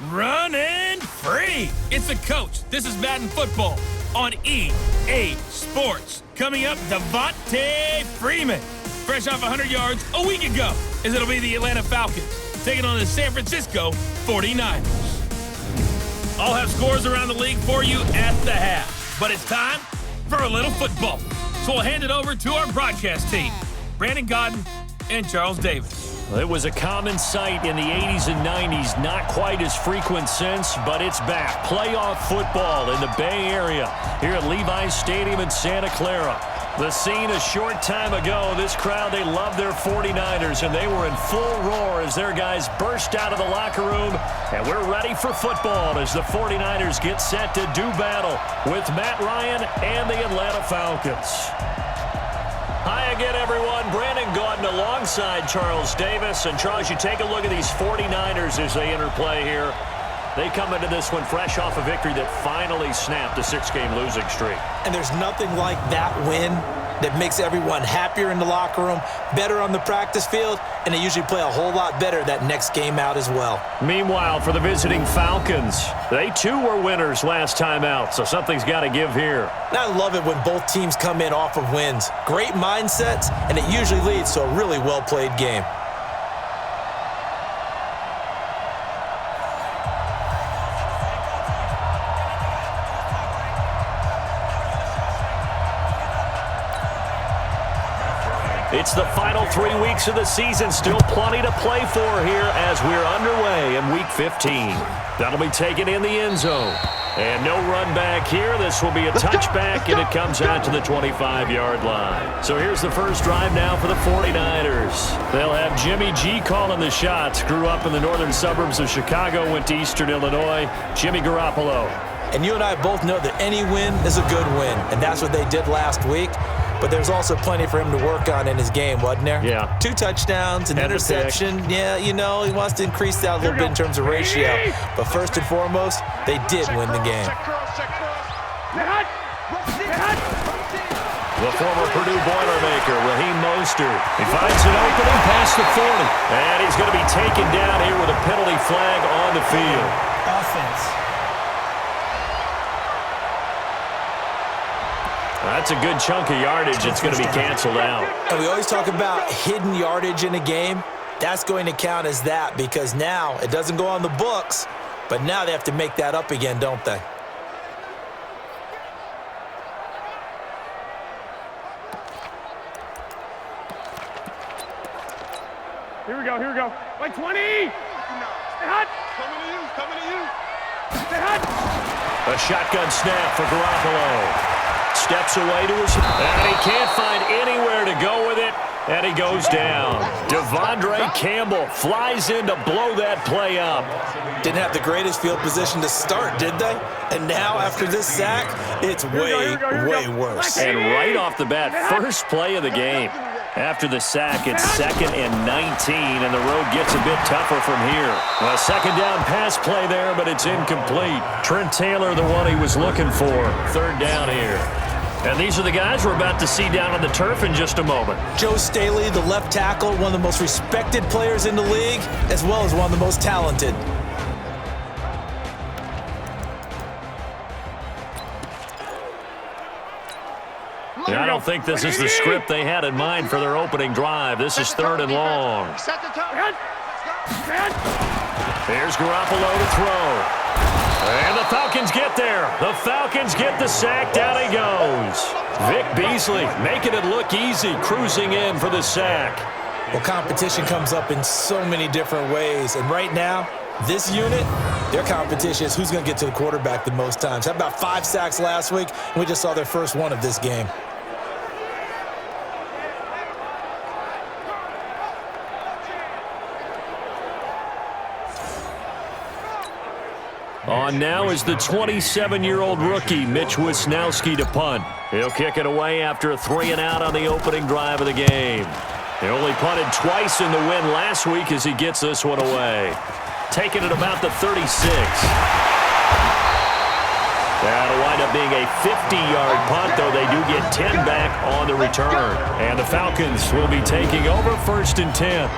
running free. It's the coach. This is Madden football on EA Sports. Coming up, Devontae Freeman, fresh off 100 yards a week ago, as it'll be the Atlanta Falcons taking on the San Francisco 49ers. I'll have scores around the league for you at the half, but it's time for a little football. So we'll hand it over to our broadcast team, Brandon Godden and Charles Davis. It was a common sight in the 80s and 90s, not quite as frequent since, but it's back. Playoff football in the Bay Area here at Levi's Stadium in Santa Clara. The scene a short time ago, this crowd, they loved their 49ers, and they were in full roar as their guys burst out of the locker room, and we're ready for football as the 49ers get set to do battle with Matt Ryan and the Atlanta Falcons. Hi again, everyone. Brandon Gaudin alongside Charles Davis. And, Charles, you take a look at these 49ers as they interplay here. They come into this one fresh off a victory that finally snapped a 6-game losing streak. And there's nothing like that win that makes everyone happier in the locker room, better on the practice field, and they usually play a whole lot better that next game out as well. Meanwhile, for the visiting Falcons, they too were winners last time out, so something's got to give here. And I love it when both teams come in off of wins. Great mindsets, and it usually leads to a really well-played game. It's the final 3 weeks of the season. Still plenty to play for here as we're underway in Week 15. That'll be taken in the end zone. And no run back here. This will be a touchback, and it comes out to the 25-yard line. So here's the first drive now for the 49ers. They'll have Jimmy G calling the shots. Grew up in the northern suburbs of Chicago, went to Eastern Illinois. Jimmy Garoppolo. And you and I both know that any win is a good win, and that's what they did last week. But there's also plenty for him to work on in his game, wasn't there? Yeah. 2 touchdowns, an interception. Yeah, you know, he wants to increase that a little bit in terms of ratio. But first and foremost, they did win the game. The former Purdue Boilermaker, Raheem Mostert. He finds an opening past the 40. And he's going to be taken down here with a penalty flag on the field. Offense. That's a good chunk of yardage. It's going to be canceled out. And we always talk about hidden yardage in a game. That's going to count as that because now it doesn't go on the books, but now they have to make that up again, don't they? Here we go, here we go. Like 20! Stay hot! Coming to you! Stay hot! A shotgun snap for Garoppolo. Steps away to his, and he can't find anywhere to go with it, and he goes down. Devondre Campbell flies in to blow that play up. Didn't have the greatest field position to start, did they? And now, after this sack, it's way worse. And right off the bat, first play of the game. After the sack, it's 2nd and 19, and the road gets a bit tougher from here. A second down pass play there, but it's incomplete. Trent Taylor, the one he was looking for. 3rd down here. And these are the guys we're about to see down on the turf in just a moment. Joe Staley, the left tackle, one of the most respected players in the league, as well as one of the most talented. I don't think this is the script they had in mind for their opening drive. This is 3rd and long. Here's Garoppolo to throw. And the Falcons get there. The Falcons get the sack. Down he goes. Vic Beasley making it look easy, cruising in for the sack. Well, competition comes up in so many different ways. And right now, this unit, their competition is who's going to get to the quarterback the most times. Had about 5 sacks last week, and we just saw their first one of this game. On now is the 27-year-old rookie, Mitch Wisnowski, to punt. He'll kick it away after a 3-and-out on the opening drive of the game. He only punted twice in the win last week as he gets this one away. Taking it about the 36. That'll wind up being a 50-yard punt, though they do get 10 back on the return. And the Falcons will be taking over 1st and 10.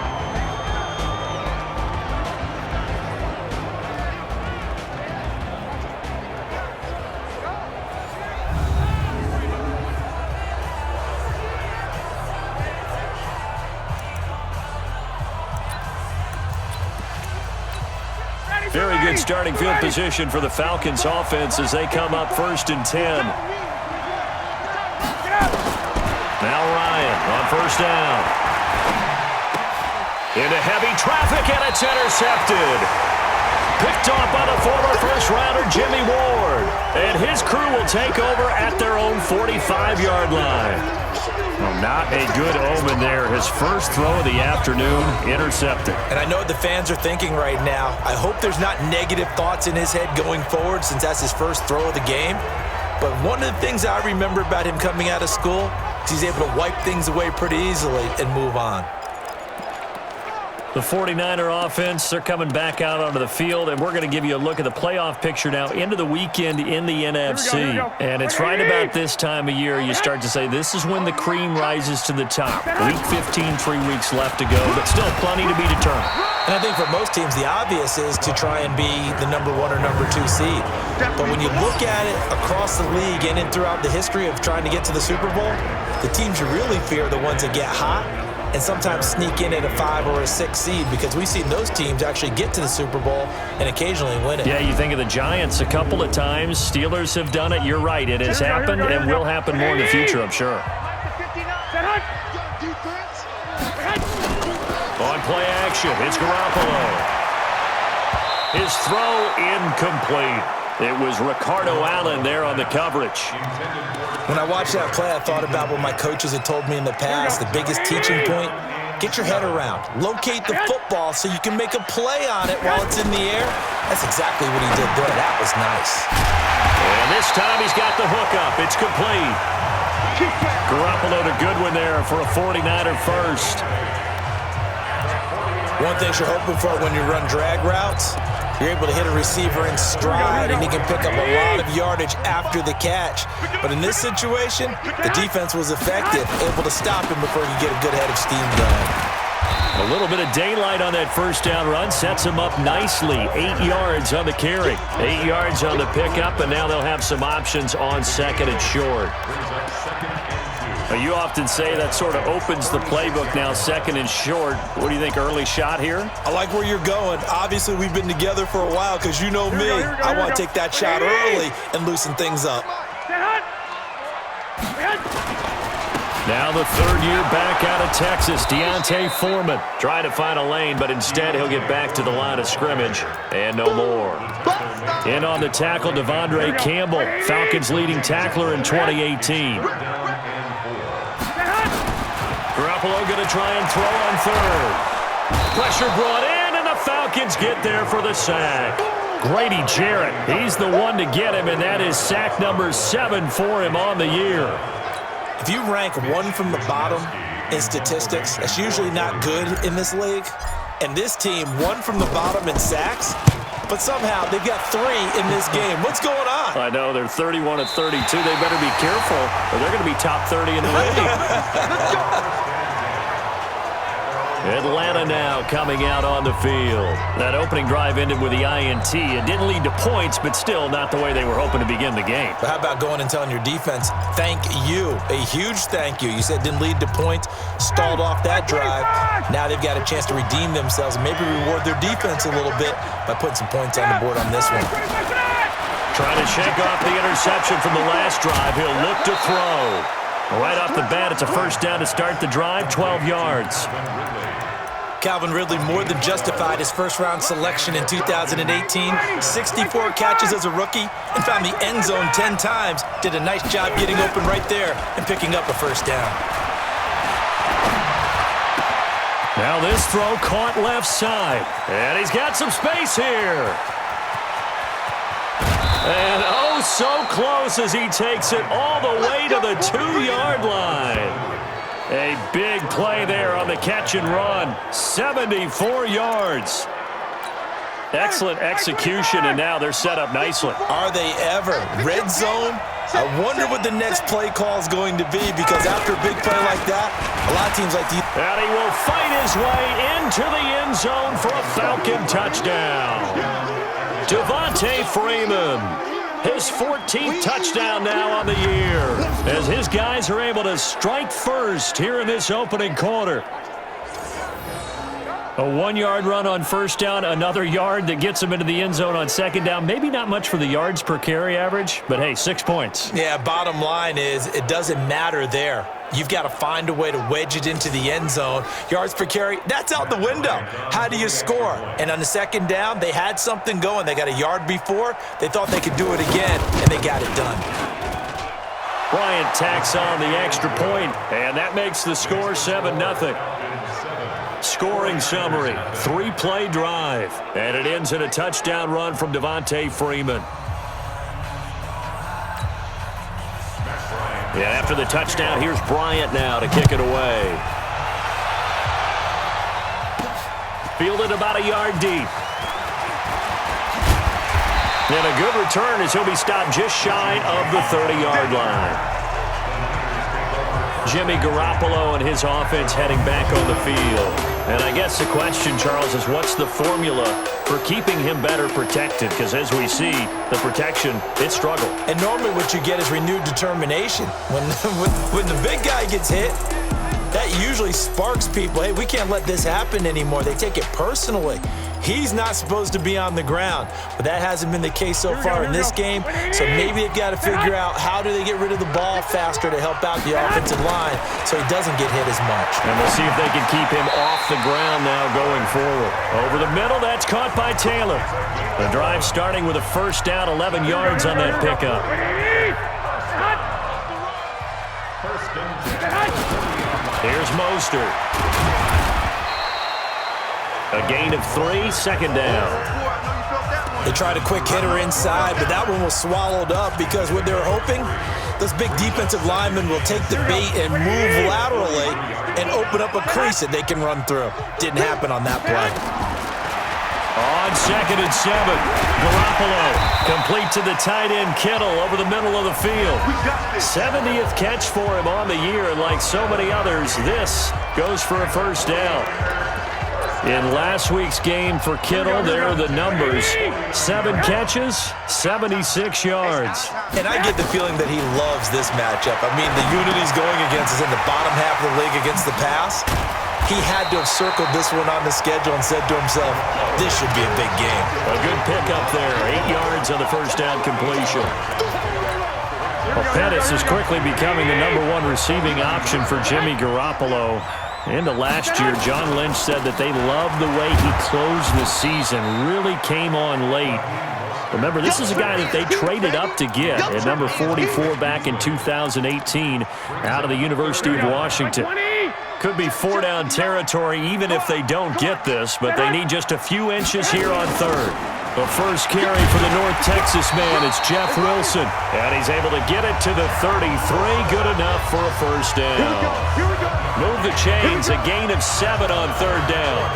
Very good starting field position for the Falcons offense as they come up 1st and 10. Now Ryan on 1st down. Into heavy traffic, and it's intercepted. Picked off by the former first-rounder Jimmy Ward. And his crew will take over at their own 45-yard line. Well, not a good omen there. His first throw of the afternoon, intercepted. And I know what the fans are thinking right now. I hope there's not negative thoughts in his head going forward since that's his first throw of the game. But one of the things I remember about him coming out of school is he's able to wipe things away pretty easily and move on. The 49er offense, they're coming back out onto the field, and we're going to give you a look at the playoff picture now into the weekend in the NFC. And it's right about this time of year you start to say this is when the cream rises to the top. Week 15, 3 weeks left to go, but still plenty to be determined. And I think for most teams, the obvious is to try and be the number 1 or number 2 seed. But when you look at it across the league and throughout the history of trying to get to the Super Bowl, the teams you really fear are the ones that get hot and sometimes sneak in at a 5 or a 6 seed, because we've seen those teams actually get to the Super Bowl and occasionally win it. Yeah, you think of the Giants a couple of times. Steelers have done it. You're right. It has happened and will happen more in the future, I'm sure. On play action, it's Garoppolo. His throw incomplete. It was Ricardo Allen there on the coverage. When I watched that play, I thought about what my coaches had told me in the past. The biggest teaching point, get your head around. Locate the football so you can make a play on it while it's in the air. That's exactly what he did there. That was nice. And this time he's got the hook up. It's complete. Garoppolo to Goodwin there for a 49er first. One thing you're hoping for when you run drag routes, you're able to hit a receiver in stride, and he can pick up a lot of yardage after the catch. But in this situation, the defense was effective, able to stop him before he could get a good head of steam going. A little bit of daylight on that first down run sets him up nicely. 8 yards on the carry, 8 yards on the pickup, and now they'll have some options on 2nd and short. You often say that sort of opens the playbook now, 2nd and short. What do you think, early shot here? I like where you're going. Obviously, we've been together for a while because you know me. I want to take that shot early and loosen things up. Now the 3rd year back out of Texas, D'Onta Foreman. Trying to find a lane, but instead he'll get back to the line of scrimmage. And no more. In on the tackle, Devondre Campbell, Falcons leading tackler in 2018. Garoppolo going to try and throw on 3rd. Pressure brought in, and the Falcons get there for the sack. Grady Jarrett, he's the one to get him, and that is sack number 7 for him on the year. If you rank 1 from the bottom in statistics, that's usually not good in this league. And this team, 1 from the bottom in sacks, but somehow they've got 3 in this game. What's going on? I know, they're 31 of 32. They better be careful, or they're going to be top 30 in the league. Atlanta now coming out on the field. That opening drive ended with the INT. It didn't lead to points, but still not the way they were hoping to begin the game. But how about going and telling your defense, thank you, a huge thank you. You said it didn't lead to points, stalled off that drive. Now they've got a chance to redeem themselves and maybe reward their defense a little bit by putting some points on the board on this one. Trying to shake off the interception from the last drive. He'll look to throw. Right off the bat, it's a first down to start the drive, 12 yards. Calvin Ridley more than justified his first-round selection in 2018. 64 catches as a rookie and found the end zone 10 times. Did a nice job getting open right there and picking up a first down. Now this throw caught left side. And he's got some space here. And oh, so close as he takes it all the way to the 2-yard line. A big play there on the catch and run. 74 yards. Excellent execution, and now they're set up nicely. Are they ever? Red zone? I wonder what the next play call is going to be, because after a big play like that, a lot of teams like to... And he will fight his way into the end zone for a Falcon touchdown. Devonta Freeman. His 14th touchdown now on the year, as his guys are able to strike first here in this opening quarter. A 1-yard run on first down, another yard that gets him into the end zone on second down. Maybe not much for the yards per carry average, but hey, 6 points. Yeah, bottom line is it doesn't matter there. You've got to find a way to wedge it into the end zone. Yards per carry, that's out the window. How do you score? And on the second down, they had something going. They got a yard before. They thought they could do it again, and they got it done. Bryant tacks on the extra point, and that makes the score 7-0. Scoring summary, 3-play drive, and it ends in a touchdown run from Devontae Freeman. And after the touchdown, here's Bryant now to kick it away. Fielded about a yard deep. And a good return as he'll be stopped just shy of the 30-yard line. Jimmy Garoppolo and his offense heading back on the field. And I guess the question, Charles, is what's the formula for keeping him better protected? Because as we see, the protection, it struggled. And normally what you get is renewed determination. When the big guy gets hit, that usually sparks people. Hey, we can't let this happen anymore. They take it personally. He's not supposed to be on the ground, but that hasn't been the case so far in this game. So maybe they've got to figure out how do they get rid of the ball faster to help out the offensive line so he doesn't get hit as much. And we'll see if they can keep him off the ground now going forward. Over the middle, that's caught by Taylor. The drive starting with a first down, 11 yards on that pickup. Here's Mostert. A gain of 3, second down. They tried a quick hitter inside, but that one was swallowed up because what they're hoping, those big defensive linemen will take the bait and move laterally and open up a crease that they can run through. Didn't happen on that play. On 2nd and 7, Garoppolo complete to the tight end Kittle over the middle of the field. 70th catch for him on the year, and like so many others, this goes for a first down. In last week's game for Kittle, there are the numbers. 7 catches, 76 yards. And I get the feeling that he loves this matchup. I mean, the unit he's going against is in the bottom half of the league against the pass. He had to have circled this one on the schedule and said to himself, this should be a big game. A good pickup there, 8 yards on the first down completion. Well, Pettis is quickly becoming the #1 receiving option for Jimmy Garoppolo. Into last year, John Lynch said that they loved the way he closed the season, really came on late. Remember, this is a guy that they traded up to get at number 44 back in 2018 out of the University of Washington. Could be 4-down territory even if they don't get this, but they need just a few inches here on 3rd. The first carry for the North Texas man is Jeff Wilson, and he's able to get it to the 33, good enough for a first down. Move the chains, a gain of 7 on 3rd down.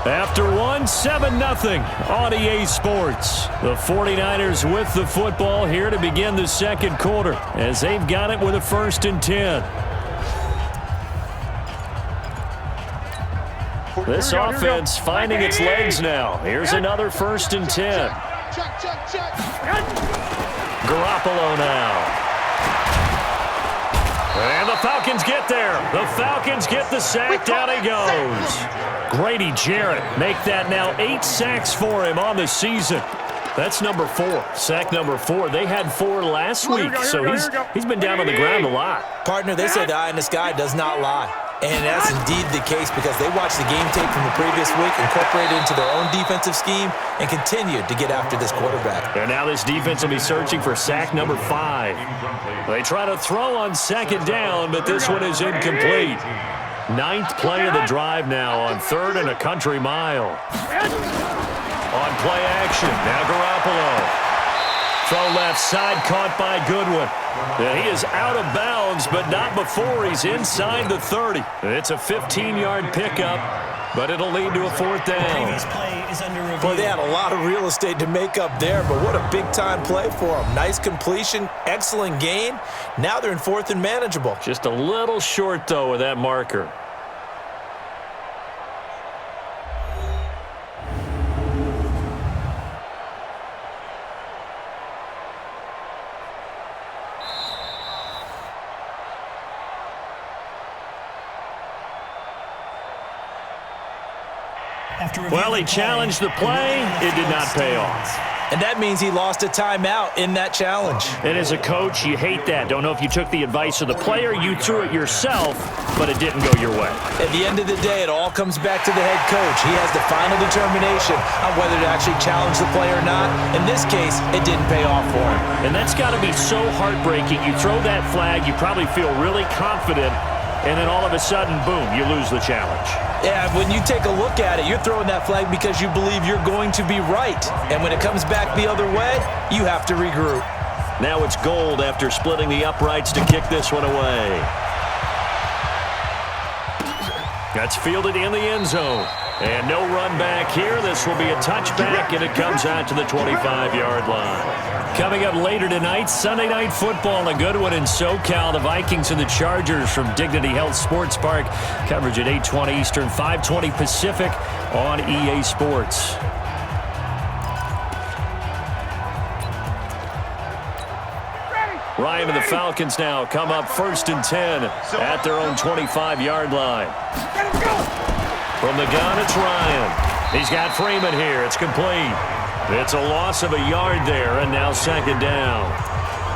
After 1, 7-0 on EA Sports. The 49ers with the football here to begin the second quarter as they've got it with a 1st and 10. This offense finding its legs now. Here's another 1st and 10. Garoppolo now. And the Falcons get there. The Falcons get the sack. Down he goes. Grady Jarrett make that now 8 sacks for him on the season. That's number 4. Sack number 4. They had 4 last week, so he's been down on the ground a lot. Partner, they say the eye in the sky does not lie. And that's indeed the case because they watched the game tape from the previous week, incorporated it into their own defensive scheme, and continued to get after this quarterback. And now this defense will be searching for sack number 5. They try to throw on 2nd down, but this one is incomplete. 9th play of the drive now on 3rd and a country mile. On play action, now Garoppolo. Throw left side, caught by Goodwin. He is out of bounds, but not before he's inside the 30. It's a 15-yard pickup, but it'll lead to a 4th down. Boy, they had a lot of real estate to make up there, but what a big-time play for them. Nice completion, excellent gain. Now they're in 4th and manageable. Just a little short, though, with that marker. Well, he challenged the play. It did not pay off. And that means he lost a timeout in that challenge. And as a coach, you hate that. Don't know if you took the advice of the player, you threw it yourself, but it didn't go your way. At the end of the day, it all comes back to the head coach. He has the final determination on whether to actually challenge the play or not. In this case, it didn't pay off for him. And that's got to be so heartbreaking. You throw that flag, you probably feel really confident, and then all of a sudden, boom, you lose the challenge. Yeah, when you take a look at it, you're throwing that flag because you believe you're going to be right. And when it comes back the other way, you have to regroup. Now it's Gold after splitting the uprights to kick this one away. That's fielded in the end zone. And no run back here. This will be a touchback, and it comes out to the 25-yard line. Coming up later tonight, Sunday Night Football, a good one in SoCal. The Vikings and the Chargers from Dignity Health Sports Park. Coverage at 8:20 Eastern, 5:20 Pacific on EA Sports. Ryan and the Falcons now come up 1st and 10 at their own 25-yard line. From the gun, it's Ryan. He's got Freeman here. It's complete. It's a loss of a yard there, and now 2nd down.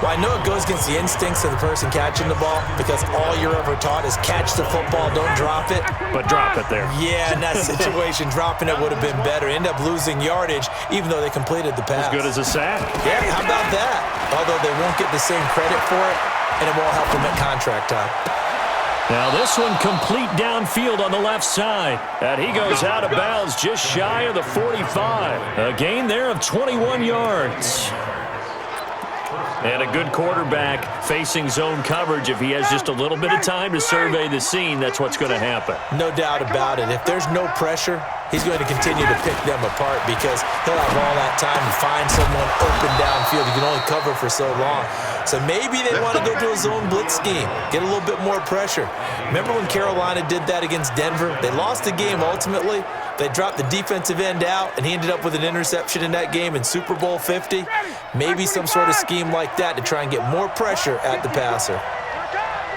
Well, I know it goes against the instincts of the person catching the ball because all you're ever taught is catch the football, don't drop it. But drop it there. Yeah, in that situation, dropping it would have been better. End up losing yardage, even though they completed the pass. As good as a sack. Yeah, how about that? Although they won't get the same credit for it, and it won't help them at contract time. Now this one complete downfield on the left side. And he goes out of bounds just shy of the 45. A gain there of 21 yards. And a good quarterback facing zone coverage. If he has just a little bit of time to survey the scene, that's what's going to happen. No doubt about it. If there's no pressure, he's going to continue to pick them apart because he'll have all that time to find someone open downfield. He can only cover for so long. So maybe they want to go to a zone blitz scheme, get a little bit more pressure. Remember when Carolina did that against Denver? They lost the game ultimately. They dropped the defensive end out, and he ended up with an interception in that game in Super Bowl 50. Maybe some sort of scheme like that to try and get more pressure at the passer.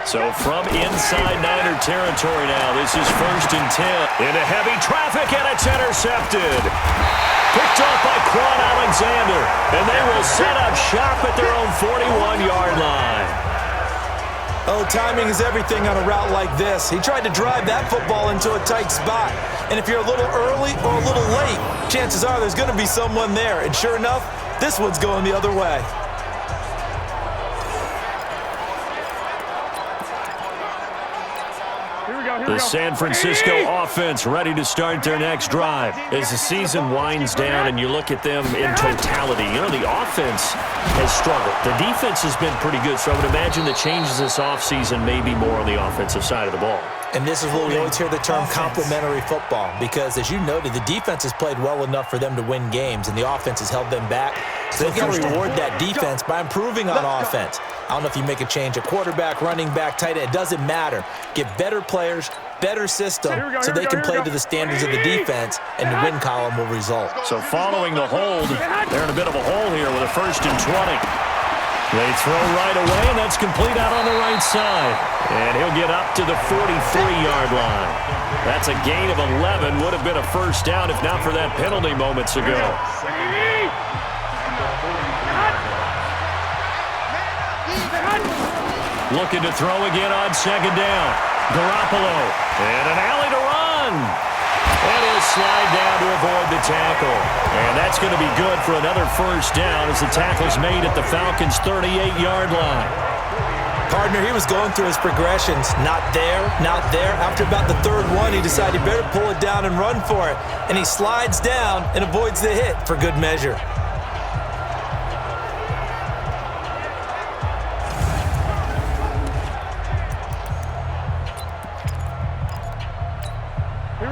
So from inside Niner territory now, this is 1st and 10. Into heavy traffic, and it's intercepted. Picked off by Quan Alexander, and they will set up shop at their own 41-yard line. Oh, timing is everything on a route like this. He tried to drive that football into a tight spot. And if you're a little early or a little late, chances are there's going to be someone there. And sure enough, this one's going the other way. The San Francisco offense ready to start their next drive. As the season winds down and you look at them in totality, you know, the offense has struggled. The defense has been pretty good, so I would imagine the changes this offseason may be more on the offensive side of the ball. And this is where we always hear the term complementary football because, as you noted, the defense has played well enough for them to win games, and the offense has held them back. So they've got to reward that defense by improving on offense. I don't know if you make a change at quarterback, running back, tight end. It doesn't matter. Get better players, better system, so they can play to the standards of the defense, and the win column will result. So following the hold, they're in a bit of a hole here with a 1st and 20. They throw right away, and that's complete out on the right side. And he'll get up to the 43-yard line. That's a gain of 11. Would have been a 1st down if not for that penalty moments ago. Looking to throw again on 2nd down. Garoppolo. And an alley to run. And he'll slide down to avoid the tackle. And that's going to be good for another 1st down as the tackle's made at the Falcons' 38-yard line. Partner, he was going through his progressions. Not there, not there. After about the 3rd one, he decided he better pull it down and run for it. And he slides down and avoids the hit for good measure.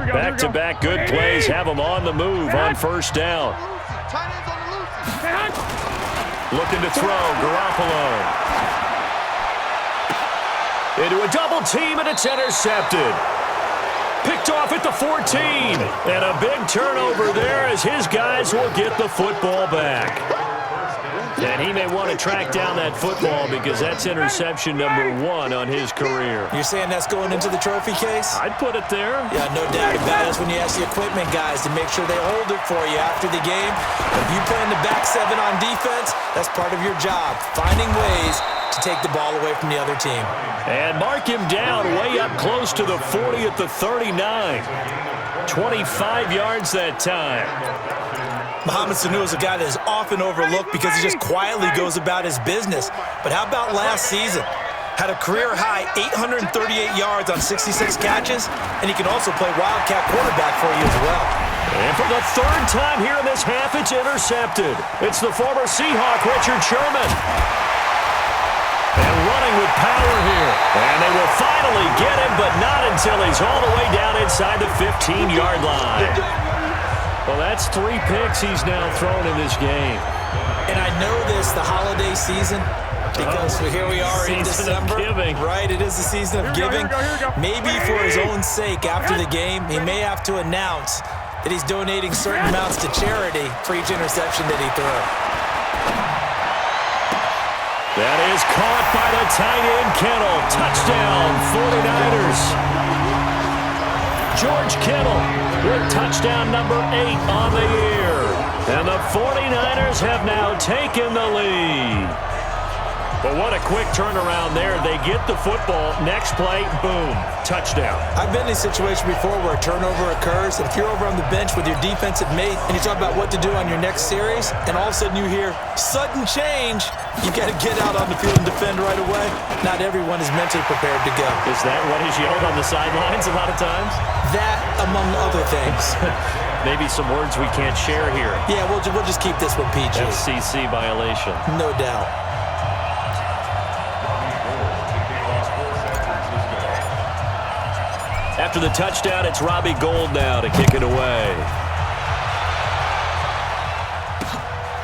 Back-to-back good plays have them on the move on 1st down. Looking to throw, Garoppolo. Into a double team, and it's intercepted. Picked off at the 14. And a big turnover there as his guys will get the football back. And he may want to track down that football because that's interception number 1 on his career. You're saying that's going into the trophy case? I'd put it there. Yeah, no doubt about it. That's when you ask the equipment guys to make sure they hold it for you after the game. If you play in the back 7 on defense, that's part of your job, finding ways to take the ball away from the other team. And mark him down way up close to the 40 at the 39. 25 yards that time. Mohamed Sanu is a guy that is often overlooked because he just quietly goes about his business. But how about last season? Had a career-high 838 yards on 66 catches, and he can also play Wildcat quarterback for you as well. And for the 3rd time here in this half, it's intercepted. It's the former Seahawk, Richard Sherman. And running with power here. And they will finally get him, but not until he's all the way down inside the 15-yard line. Well, that's 3 picks he's now thrown in this game. And I know this, the holiday season, because here we are in December. Right, it is the season of giving. Maybe for his own sake after the game, he may have to announce that he's donating certain amounts to charity for each interception that he threw. That is caught by the tight end, Kittle. Touchdown, 49ers. George Kittle with touchdown number 8 on the year. And the 49ers have now taken the lead. But what a quick turnaround there. They get the football. Next play, boom, touchdown. I've been in a situation before where a turnover occurs, and if you're over on the bench with your defensive mate and you talk about what to do on your next series, and all of a sudden you hear sudden change, you got to get out on the field and defend right away. Not everyone is mentally prepared to go. Is that what is yelled on the sidelines a lot of times? That, among other things. Maybe some words we can't share here. Yeah, we'll just keep this one PG. FCC violation. No doubt. After the touchdown, it's Robbie Gould now to kick it away.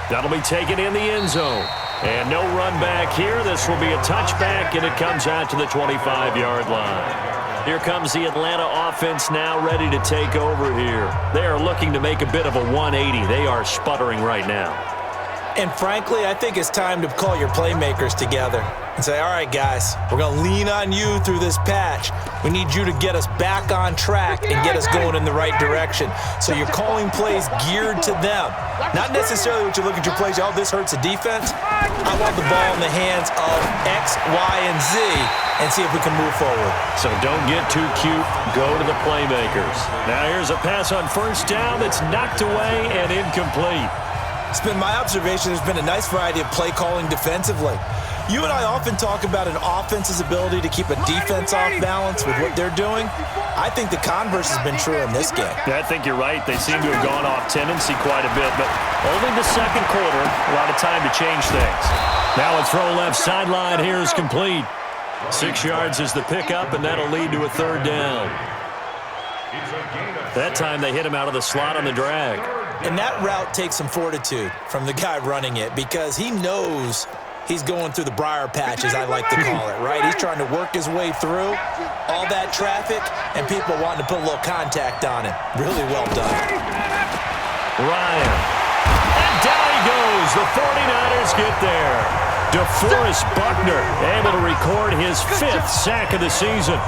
That'll be taken in the end zone. And no run back here. This will be a touchback, and it comes out to the 25-yard line. Here comes the Atlanta offense now ready to take over here. They are looking to make a bit of a 180. They are sputtering right now. And frankly, I think it's time to call your playmakers together and say, all right, guys, we're going to lean on you through this patch. We need you to get us back on track and get us going in the right direction. So you're calling plays geared to them. Not necessarily what you look at your plays, oh, this hurts the defense. I want the ball in the hands of X, Y, and Z and see if we can move forward. So don't get too cute. Go to the playmakers. Now here's a pass on first down that's knocked away and incomplete. It's been my observation there's been a nice variety of play calling defensively. You and I often talk about an offense's ability to keep a defense off balance with what they're doing. I think the converse has been true in this game. Yeah, I think you're right. They seem to have gone off tendency quite a bit, but only the second quarter, a lot of time to change things. Now a throw left sideline here is complete. 6 yards is the pickup, and that'll lead to a third down. That time they hit him out of the slot on the drag. And that route takes some fortitude from the guy running it because he knows he's going through the briar patch, as I like to call it, right? He's trying to work his way through all that traffic and people wanting to put a little contact on him. Really well done. Ryan. And down he goes. The 49ers get there. DeForest Buckner able to record his 5th sack of the season.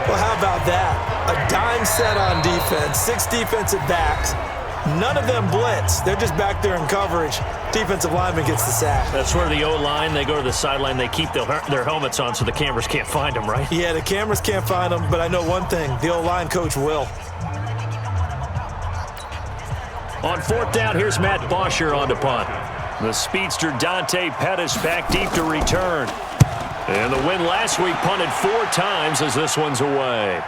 Well, how about that? A dime set on defense, 6 defensive backs. None of them blitz. They're just back there in coverage. Defensive lineman gets the sack. That's where the O-line, they go to the sideline, they keep their helmets on so the cameras can't find them, right? Yeah, the cameras can't find them, but I know one thing. The O-line coach will. On 4th down, here's Matt Bosher on to punt. The speedster D.Pettis back deep to return. And the win last week punted 4 times as this one's away.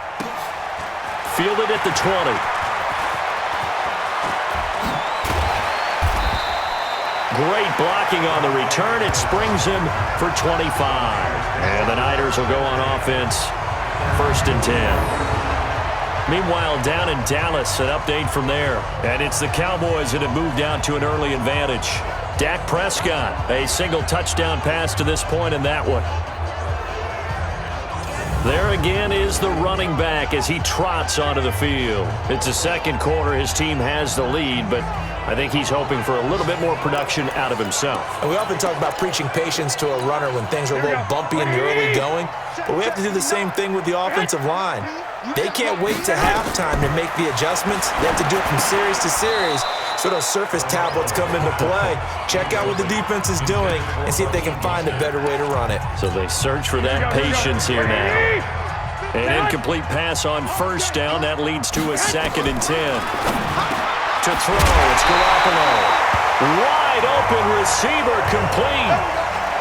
Fielded at the 20. Great blocking on the return. It springs him for 25. And the Niners will go on offense. 1st and 10. Meanwhile, down in Dallas, an update from there. And it's the Cowboys that have moved out to an early advantage. Dak Prescott, a single touchdown pass to this point in that one. There again is the running back as he trots onto the field. It's the second quarter. His team has the lead, but I think he's hoping for a little bit more production out of himself. And we often talk about preaching patience to a runner when things are a little bumpy in the early going, but we have to do the same thing with the offensive line. They can't wait to halftime to make the adjustments. They have to do it from series to series, so those surface tablets come into play. Check out what the defense is doing and see if they can find a better way to run it. So they search for that patience here now. An incomplete pass on first down. That leads to a 2nd and 10. To throw, it's Garoppolo. Wide open receiver, complete.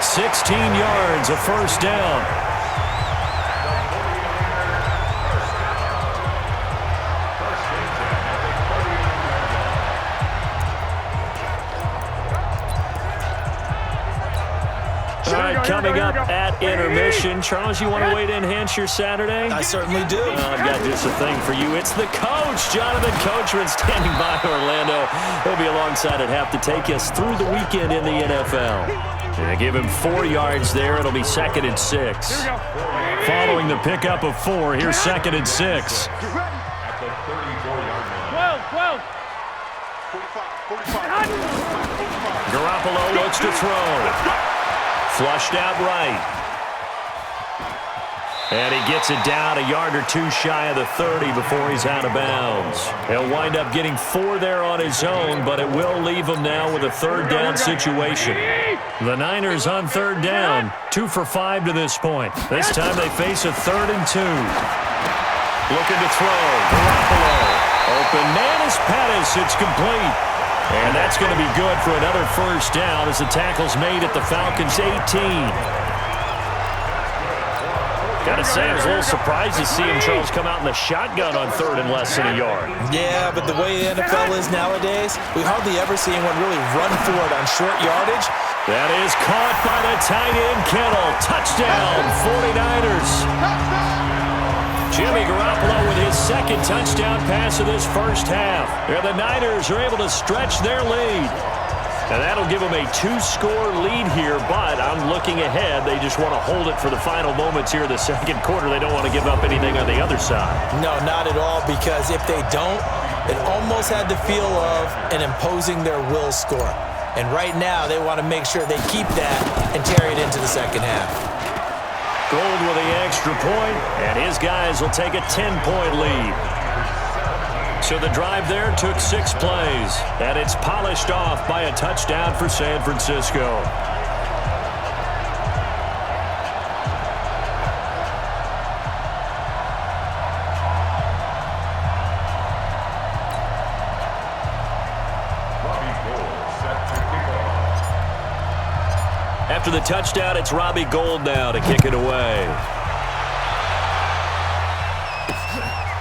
16 yards, a first down. All right, coming up at intermission. Charles, you want to wait to enhance your Saturday? I certainly do. I've got just a thing for you. It's the coach, Jonathan Coachman, standing by Orlando. He'll be alongside at half to take us through the weekend in the NFL. And give him 4 yards there. It'll be 2nd and 6. Following the pickup of 4, here's 2nd and 6. 12. Garoppolo looks to throw. Flushed out right. And he gets it down a yard or 2 shy of the 30 before he's out of bounds. He'll wind up getting 4 there on his own, but it will leave him now with a 3rd down situation. The Niners on 3rd down, 2 for 5 to this point. This time they face a 3rd and 2. Looking to throw. Garoppolo. Open man is Pettis. It's complete. And that's going to be good for another first down as the tackle's made at the Falcons' 18. Got to say, I was a little surprised to see him, Charles, come out in the shotgun on 3rd and less than a yard. Yeah, but the way the NFL is nowadays, we hardly ever see anyone really run for it on short yardage. That is caught by the tight end, Kittle. Touchdown, 49ers. Jimmy Garoppolo with his 2nd touchdown pass of this first half. And the Niners are able to stretch their lead. And that'll give them a 2-score lead here, but I'm looking ahead. They just want to hold it for the final moments here in the 2nd quarter. They don't want to give up anything on the other side. No, not at all, because if they don't, it almost had the feel of an imposing their will score. And right now, they want to make sure they keep that and carry it into the 2nd half. Gold with the extra point, and his guys will take a 10-point lead. So the drive there took 6 plays, and it's polished off by a touchdown for San Francisco. After the touchdown, it's Robbie Gould now to kick it away.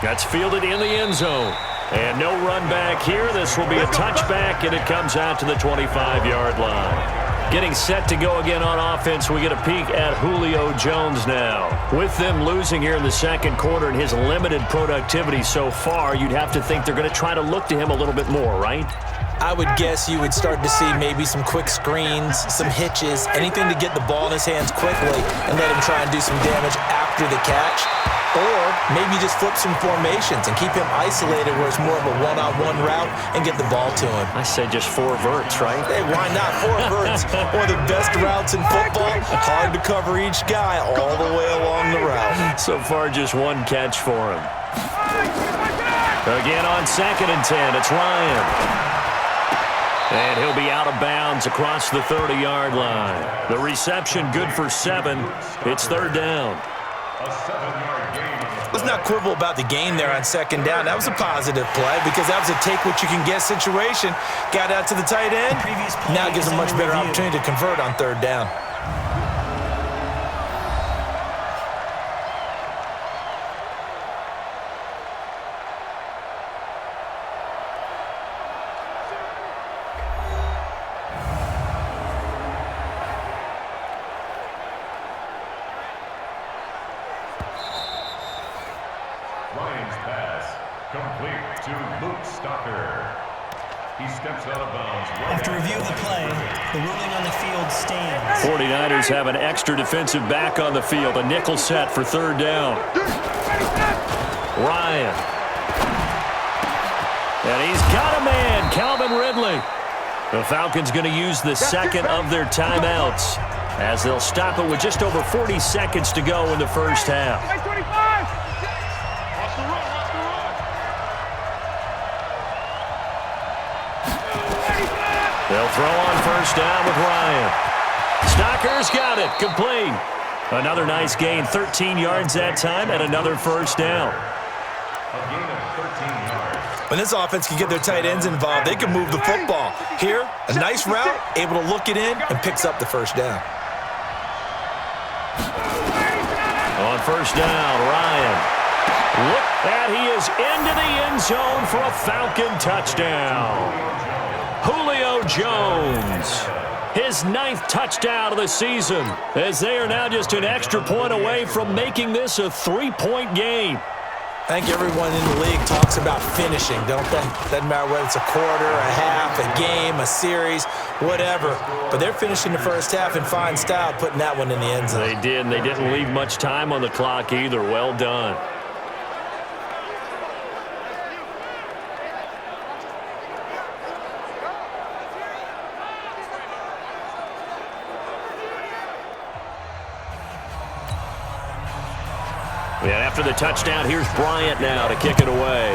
That's fielded in the end zone. And no run back here. This will be a touchback, and it comes out to the 25-yard line. Getting set to go again on offense, we get a peek at Julio Jones now. With them losing here in the 2nd quarter and his limited productivity so far, you'd have to think they're going to try to look to him a little bit more, right? I would guess you would start to see maybe some quick screens, some hitches, anything to get the ball in his hands quickly and let him try and do some damage after the catch. Or maybe just flip some formations and keep him isolated where it's more of a one-on-one route and get the ball to him. I say just 4 verts, right? Hey, why not? 4 verts, one of the best routes in football. Hard to cover each guy all the way along the route. So far, just 1 catch for him. Again on 2nd and 10, it's Ryan. And he'll be out of bounds across the 30-yard line. The reception good for 7. It's 3rd down. Let's not quibble about the game there on 2nd down. That was a positive play because that was a take-what-you-can-get situation. Got out to the tight end. Now it gives him a much better opportunity to convert on 3rd down. Ryan's pass complete to Luke Stocker. He steps out of bounds. After review of the play, the ruling on the field stands. 49ers have an extra defensive back on the field. A nickel set for 3rd down. Ryan. And he's got a man, Calvin Ridley. The Falcons going to use the second of their timeouts as they'll stop it with just over 40 seconds to go in the first half. They'll throw on first down with Ryan. Stocker's got it, complete. Another nice gain, 13 yards that time, and another first down. A gain of 13 yards. When this offense can get their tight ends involved, they can move the football. Here, a nice route, able to look it in, and picks up the first down. On first down, Ryan. Look at he is into the end zone for a Falcon touchdown. Julio Jones, his 9th touchdown of the season, as they are now just an extra point away from making this a 3-point game. I think everyone in the league talks about finishing, don't they? Doesn't matter whether it's a quarter, a half, a game, a series, whatever. But they're finishing the first half in fine style, putting that one in the end zone. They did, and they didn't leave much time on the clock either. Well done. And after the touchdown, here's Bryant now to kick it away.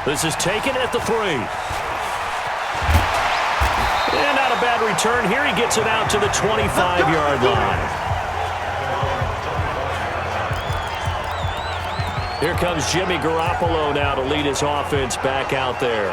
This is taken at the 3. And not a bad return here. He gets it out to the 25-yard line. Here comes Jimmy Garoppolo now to lead his offense back out there.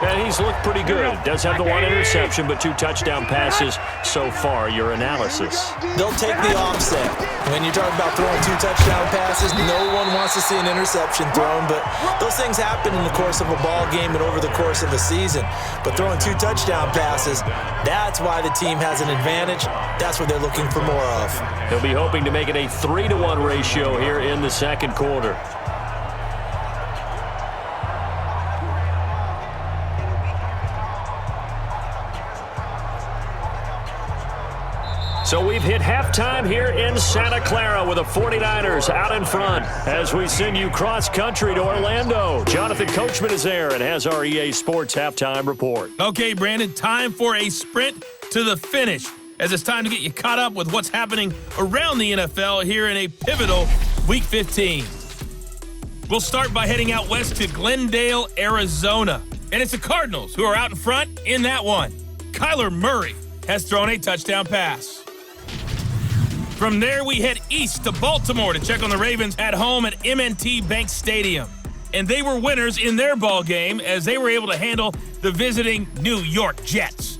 And he's looked pretty good. Does have the 1 interception, but 2 touchdown passes so far. Your analysis. They'll take the offset. When you're talking about throwing 2 touchdown passes, no one wants to see an interception thrown, but those things happen in the course of a ball game and over the course of a season. But throwing 2 touchdown passes, that's why the team has an advantage. That's what they're looking for more of. They'll be hoping to make it a 3-to-1 ratio here in the second quarter. So we've hit halftime here in Santa Clara with the 49ers out in front as we send you cross-country to Orlando. Jonathan Coachman is there and has our EA Sports halftime report. Okay, Brandon, time for a sprint to the finish as it's time to get you caught up with what's happening around the NFL here in a pivotal Week 15. We'll start by heading out west to Glendale, Arizona. And it's the Cardinals who are out in front in that one. Kyler Murray has thrown a touchdown pass. From there, we head east to Baltimore to check on the Ravens at home at M&T Bank Stadium. And they were winners in their ball game as they were able to handle the visiting New York Jets.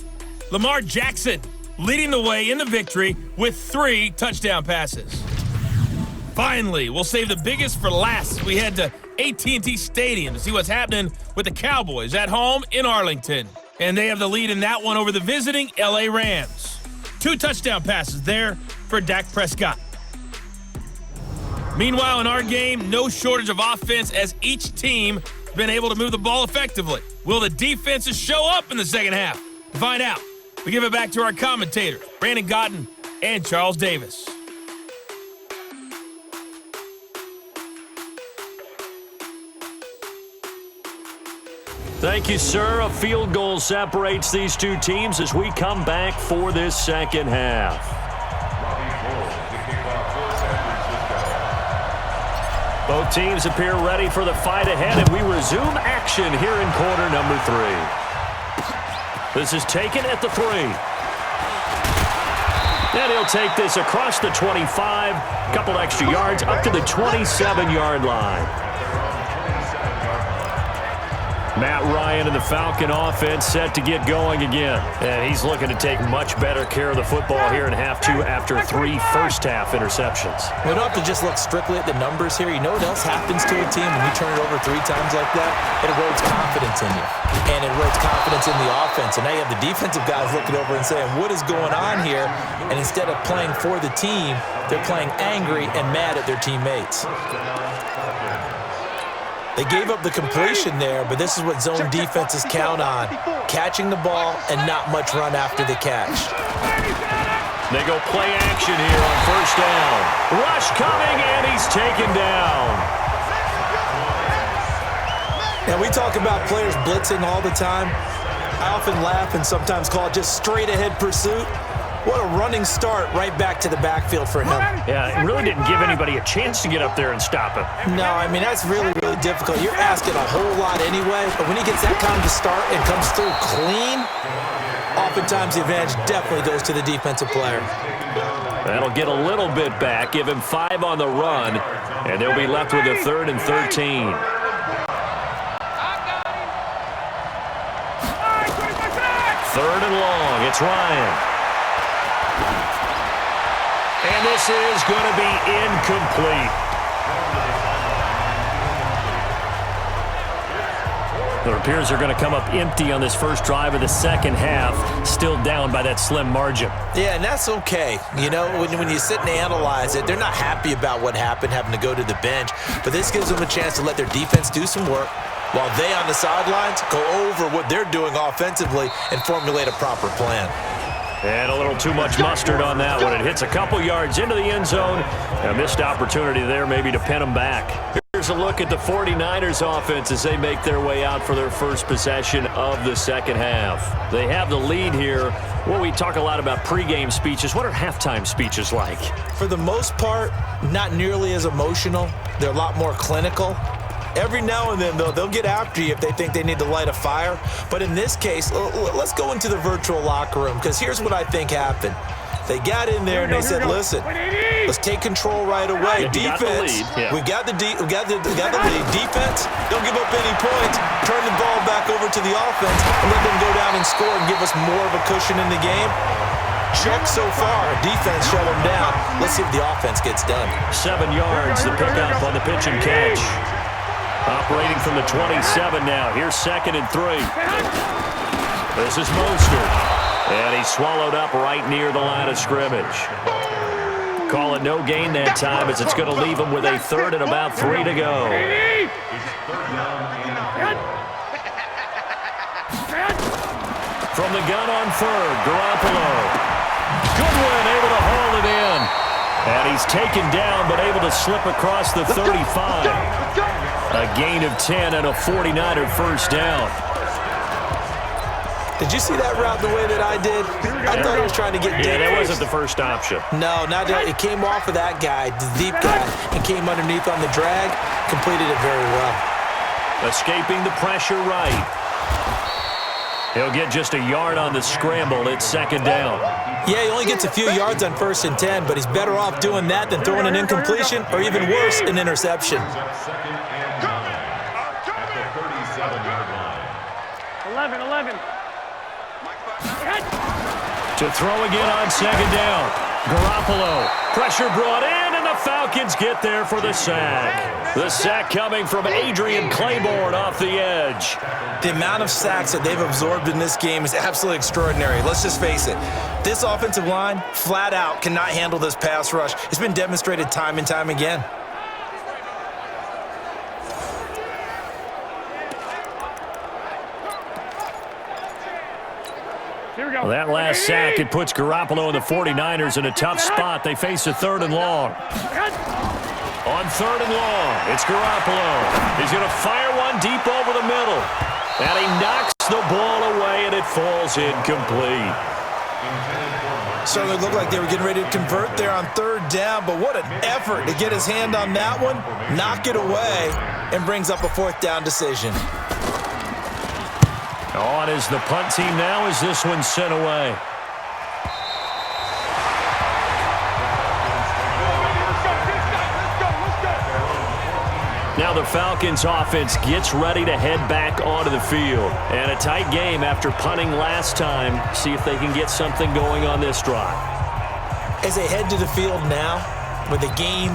Lamar Jackson leading the way in the victory with 3 touchdown passes. Finally, we'll save the biggest for last. We head to AT&T Stadium to see what's happening with the Cowboys at home in Arlington. And they have the lead in that one over the visiting LA Rams. 2 touchdown passes there for Dak Prescott. Meanwhile, in our game, no shortage of offense as each team has been able to move the ball effectively. Will the defenses show up in the second half? To find out, we give it back to our commentators, Brandon Godden and Charles Davis. Thank you, sir. A field goal separates these 2 teams as we come back for this second half. Both teams appear ready for the fight ahead, and we resume action here in quarter number 3. This is taken at the 3. And he'll take this across the 25, couple extra yards up to the 27-yard line. Matt Ryan and the Falcon offense set to get going again. And he's looking to take much better care of the football here in half 2 after 3 first-half interceptions. We don't have to just look strictly at the numbers here. You know what else happens to a team when you turn it over 3 times like that? It erodes confidence in you. And it erodes confidence in the offense. And now you have the defensive guys looking over and saying, what is going on here? And instead of playing for the team, they're playing angry and mad at their teammates. They gave up the completion there, but this is what zone defenses count on. Catching the ball and not much run after the catch. They go play action here on first down. Rush coming, and he's taken down. Now, we talk about players blitzing all the time. I often laugh and sometimes call it just straight-ahead pursuit. What a running start right back to the backfield for him. Yeah, it really didn't give anybody a chance to get up there and stop him. No, I mean, that's really, really difficult. You're asking a whole lot anyway, but when he gets that kind of start and comes through clean, oftentimes the advantage definitely goes to the defensive player. That'll get a little bit back, give him 5 on the run, and they'll be left with a 3rd and 13. Third and long, it's Ryan. And this is going to be incomplete. It appears they're going to come up empty on this first drive of the second half, still down by that slim margin. Yeah, and that's okay. You know, when you sit and analyze it, they're not happy about what happened, having to go to the bench, but this gives them a chance to let their defense do some work while they on the sidelines go over what they're doing offensively and formulate a proper plan. And a little too much mustard on that one. It hits a couple yards into the end zone. A missed opportunity there maybe to pin them back. Here's a look at the 49ers offense as they make their way out for their first possession of the second half. They have the lead here. Well, we talk a lot about pregame speeches. What are halftime speeches like? For the most part, not nearly as emotional. They're a lot more clinical. Every now and then, though, they'll get after you if they think they need to light a fire. But in this case, let's go into the virtual locker room, because here's what I think happened. They got in there and they said, listen, let's take control right away. Defense, we got the lead. Defense, don't give up any points. Turn the ball back over to the offense and let them go down and score and give us more of a cushion in the game. Check so far. Defense shut them down. Let's see if the offense gets done. 7 yards to pick up on the pitch and catch. Operating from the 27 now. Here's 2nd and 3. This is Mostert. And he's swallowed up right near the line of scrimmage. Call it no gain that time as it's going to leave him with a 3rd and about 3 to go. From the gun on 3rd, Garoppolo. Goodwin able to haul it in. And he's taken down but able to slip across the 35. A gain of 10 and a 49er first down. Did you see that route the way that I did? I thought he was trying to get deep. Yeah, that wasn't the first option. No, not that. It came off of that guy, the deep guy, and came underneath on the drag. Completed it very well. Escaping the pressure right. He'll get just a yard on the scramble. It's 2nd down. Yeah, he only gets a few yards on 1st and 10, but he's better off doing that than throwing an incompletion or even worse, an interception. 11. To throw again on 2nd down. Garoppolo. Pressure brought in, and the Falcons get there for the sack. The sack coming from Adrian Claiborne off the edge. The amount of sacks that they've absorbed in this game is absolutely extraordinary. Let's just face it. This offensive line, flat out, cannot handle this pass rush. It's been demonstrated time and time again. Well, that last sack, it puts Garoppolo and the 49ers in a tough spot. They face a 3rd and long. On 3rd and long, it's Garoppolo. He's going to fire one deep over the middle. And he knocks the ball away, and it falls incomplete. Certainly looked like they were getting ready to convert there on 3rd down, but what an effort to get his hand on that one, knock it away, and brings up a 4th down decision. On is the punt team now as this one's sent away. Now the Falcons offense gets ready to head back onto the field. And a tight game after punting last time. See if they can get something going on this drive. As they head to the field now, with the game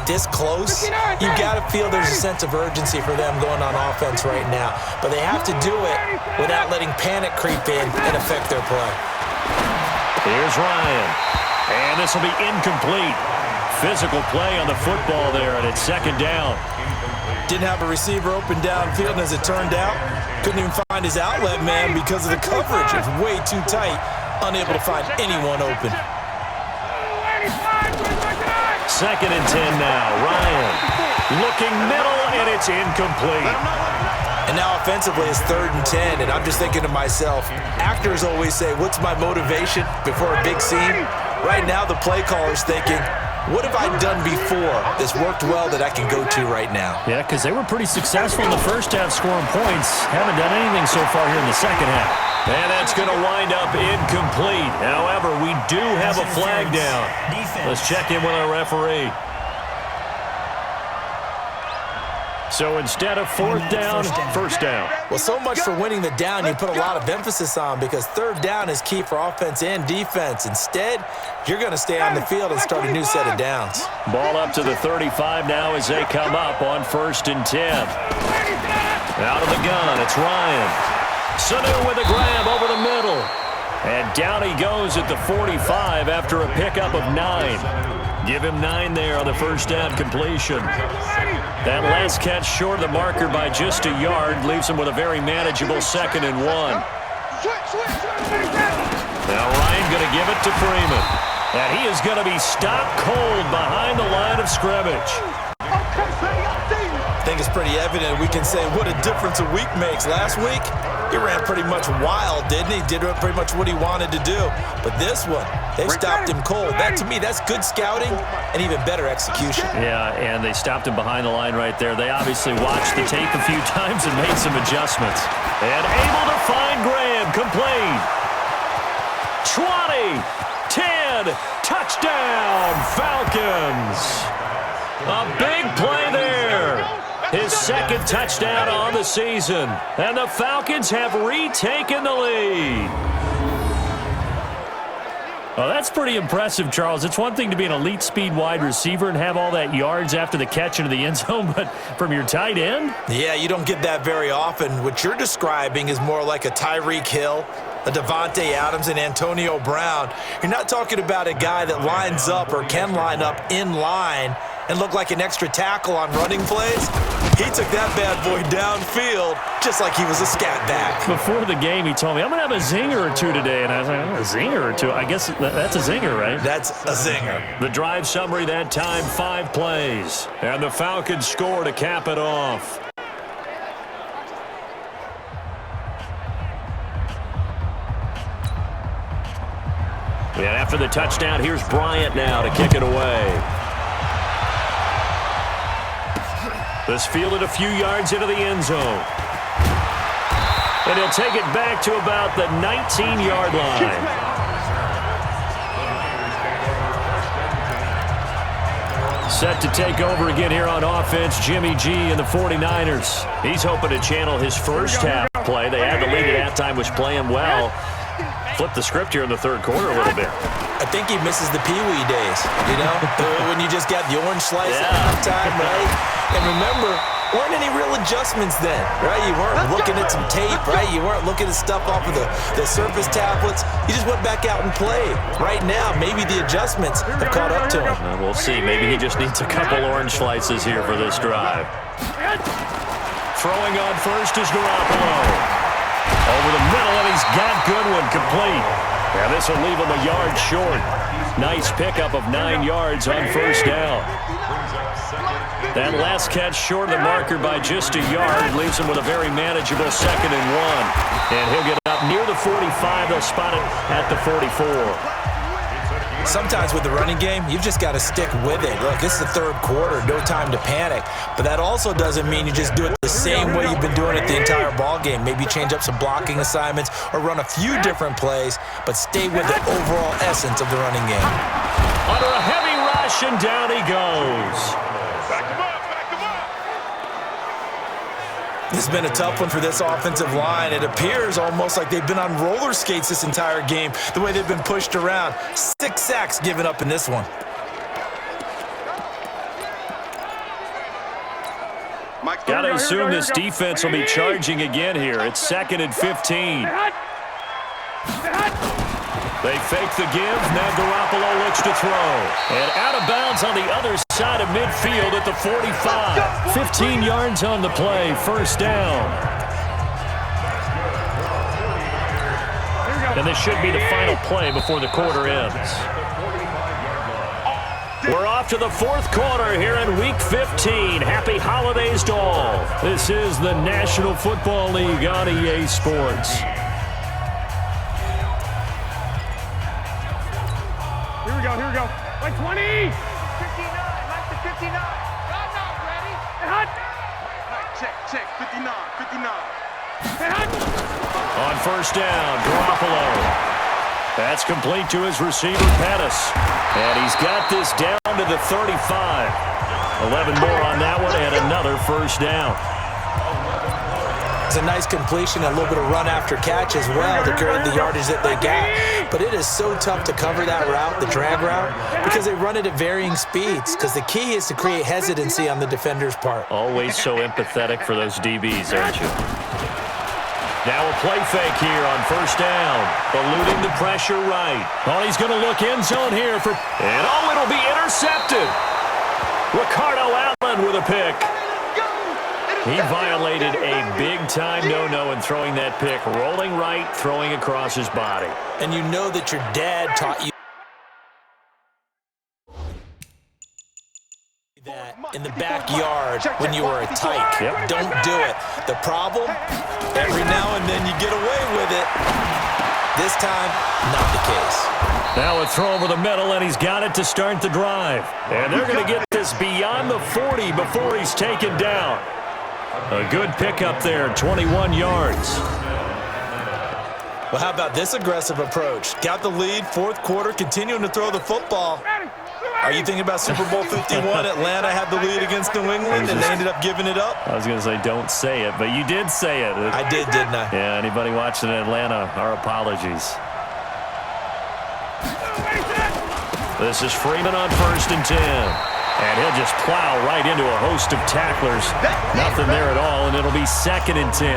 this close, you got to feel there's a sense of urgency for them going on offense right now. But they have to do it without letting panic creep in and affect their play. Here's Ryan. And this will be incomplete. Physical play on the football there, and it's 2nd down. Didn't have a receiver open downfield, and as it turned out, couldn't even find his outlet man because of the coverage. It was way too tight, unable to find anyone open. 2nd and 10 now. Ryan looking middle, and it's incomplete. And now offensively it's 3rd and 10, and I'm just thinking to myself, actors always say, what's my motivation before a big scene? Right now the play caller's thinking, what have I done before that's worked well that I can go to right now? Yeah, because they were pretty successful in the first half scoring points. Haven't done anything so far here in the second half. And that's going to wind up incomplete. However, we do have a flag down. Let's check in with our referee. So instead of 4th down, 1st down. Well, so much for winning the down you put a lot of emphasis on, because 3rd down is key for offense and defense. Instead, you're going to stay on the field and start a new set of downs. Ball up to the 35 now as they come up on 1st and 10. Out of the gun, it's Ryan. Sanu with a grab over the middle. And down he goes at the 45 after a pickup of 9. Give him 9 there on the 1st down completion. That last catch short of the marker by just a yard leaves him with a very manageable 2nd and 1. Now Ryan going to give it to Freeman. And he is going to be stopped cold behind the line of scrimmage. I think it's pretty evident we can say what a difference a week makes. Last week, he ran pretty much wild, didn't he? Did pretty much what he wanted to do. But this one, they stopped him cold. That, to me, that's good scouting and even better execution. Yeah, and they stopped him behind the line right there. They obviously watched the tape a few times and made some adjustments. And able to find Graham, complete. 20, 10, touchdown, Falcons. A big play there. His 2nd touchdown on the season. And the Falcons have retaken the lead. Oh, that's pretty impressive, Charles. It's one thing to be an elite speed wide receiver and have all that yards after the catch into the end zone, but from your tight end? Yeah, you don't get that very often. What you're describing is more like a Tyreek Hill, a Devontae Adams, and Antonio Brown. You're not talking about a guy that lines up or can line up in line and look like an extra tackle on running plays. He took that bad boy downfield just like he was a scat back. Before the game, he told me, I'm going to have a zinger or two today. And I was like, oh, a zinger or two? I guess that's a zinger, right? That's a zinger. The drive summary that time, 5 plays. And the Falcons score to cap it off. And after the touchdown, here's Bryant now to kick it away. This fielded a few yards into the end zone. And he'll take it back to about the 19-yard line. Set to take over again here on offense, Jimmy G and the 49ers. He's hoping to channel his first half play. They had the lead at halftime, was playing well. Flip the script here in the 3rd quarter a little bit. I think he misses the Pee-wee days, you know, when you just got the orange slice at halftime, right? And remember, weren't any real adjustments then, right? You weren't looking at some tape, right? You weren't looking at stuff off of the surface tablets. You just went back out and played. Right now, maybe the adjustments have caught up to him. We'll see. Maybe he just needs a couple orange slices here for this drive. Throwing on first is Garoppolo. Over the middle, and he's got Goodwin complete. And this will leave him a yard short. Nice pickup of 9 yards on 1st down. That last catch short of the marker by just a yard leaves him with a very manageable 2nd and 1. And he'll get up near the 45. They'll spot it at the 44. Sometimes with the running game, you've just got to stick with it. Look, it's the 3rd quarter, no time to panic. But that also doesn't mean you just do it the same way you've been doing it the entire ball game. Maybe change up some blocking assignments or run a few different plays, but stay with the overall essence of the running game. Under a heavy rush, and down he goes. This has been a tough one for this offensive line. It appears almost like they've been on roller skates this entire game, the way they've been pushed around. 6 sacks given up in this one. Got to assume this defense will be charging again here. It's 2nd and 15. They fake the give. Now Garoppolo looks to throw. And out of bounds on the other side of midfield at the 45. 15 yards on the play. 1st down. And this should be the final play before the quarter ends. We're off to the fourth quarter here in Week 15. Happy holidays to all. This is the National Football League on EA Sports. Here we go. Like 20! 59, Mike to 59. Y'all not ready. Hey, hot! Check, 59. Hey, hot! On first down, Garoppolo. That's complete to his receiver, Pettis. And he's got this down to the 35. 11 more on that one and another first down. It's a nice completion, a little bit of run after catch as well to create the yardage that they got. But it is so tough to cover that route, the drag route, because they run it at varying speeds. Because the key is to create hesitancy on the defender's part. Always so empathetic for those DBs, aren't you? Now a play fake here on first down. Eluding the pressure right. Oh, he's going to look end zone here for... And oh, it'll be intercepted. Ricardo Allen with a pick. He violated a big-time no-no in throwing that pick. Rolling right, throwing across his body. And you know that your dad taught you that in the backyard when you were a tyke. Yep. Don't do it. The problem, every now and then you get away with it. This time, not the case. Now a throw over the middle, and he's got it to start the drive. And they're going to get this beyond the 40 before he's taken down. A good pickup there, 21 yards. Well, how about this aggressive approach? Got the lead, fourth quarter, continuing to throw the football. Are you thinking about Super Bowl 51? Atlanta had the lead against New England, and they ended up giving it up? I was going to say don't say it, but you did say it. I did, didn't I? Yeah, anybody watching Atlanta, our apologies. This is Freeman on first and 10. And he'll just plow right into a host of tacklers. Nothing there at all, and it'll be second and 10.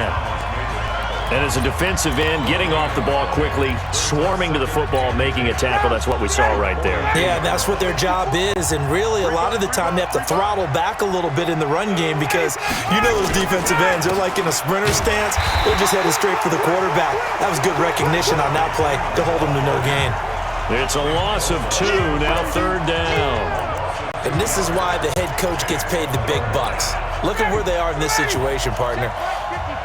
And as a defensive end, getting off the ball quickly, swarming to the football, making a tackle, that's what we saw right there. Yeah, that's what their job is, and really a lot of the time they have to throttle back a little bit in the run game because you know those defensive ends, they're like in a sprinter stance. They're just headed straight for the quarterback. That was good recognition on that play to hold them to no gain. It's a loss of 2, now third down. And this is why the head coach gets paid the big bucks. Look at where they are in this situation, partner.